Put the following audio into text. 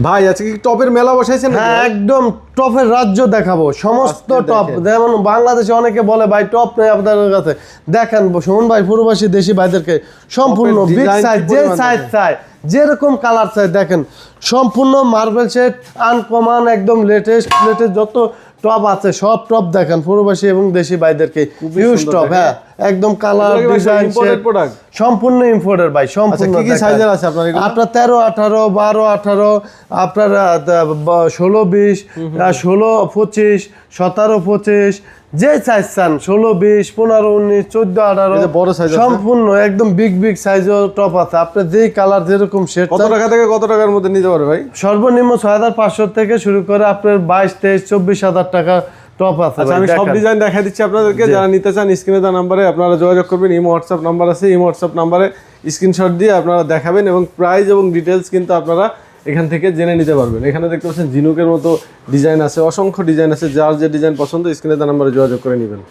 ভাই আজকে কি টপের মেলা বসাইছেন? হ্যাঁ, একদম টপের রাজ্য দেখাবো, সমস্ত টপ। যেমন বাংলাদেশে অনেকে বলে ভাই টপ নেই আপনাদের কাছে, দেখেন সুমন ভাই প্রবাসী দেশি ভাইদেরকে সম্পূর্ণ বিগ সাইজ, যে সাইজ চাই, যেরকম কালার চাই দেখেন, সম্পূর্ণ মার্বেল সেট, আনকমন, একদম লেটেস্ট যত টপ আছে সব টপ দেখেন প্রবাসী এবং দেশি ভাইদেরকে। ইউজ টপ, হ্যাঁ একদম কালার ডিজাইন সম্পূর্ণ ইম্পোর্টের ভাই, সম্পূর্ণ। কি সাইজের আছে আপনার? আপনার 13, 18, 12, 18, আপনার 16, 20, 16, 25, 17, 25, যে সাইজ চান, 16, 20, 15, 19, 14, 18 বড় সাইজ সম্পূর্ণ একদম বিগ সাইজের টপ আছে। আপনার যেই কালার যেরকম শেড। কত টাকা থেকে কত টাকার মধ্যে নিতে পারবে ভাই? সর্বনিম্ন 6500 থেকে শুরু করে আপনার 22, 23, 24,000 টাকা টপ আছে। আচ্ছা, আমি সব ডিজাইন দেখাই দিচ্ছি আপনাদেরকে। যারা নিতে চান স্ক্রিনে দেওয়া নাম্বারে আপনারা যোগাযোগ করবেন। ইমো হোয়াটসঅ্যাপ নাম্বার আছে, ইমো হোয়াটসঅ্যাপ নাম্বারে স্ক্রিনশট দিয়ে আপনারা দেখাবেন এবং প্রাইস এবং ডিটেলস কিন্তু আপনারা এখান থেকে জেনে নিতে পারবেন। এখানে দেখতে পাচ্ছেন ঝিনুকের মতো ডিজাইন আছে, অসংখ্য ডিজাইন আছে। যার যে ডিজাইন পছন্দ স্ক্রিনে দেওয়া নাম্বারে যোগাযোগ করে নেবেন।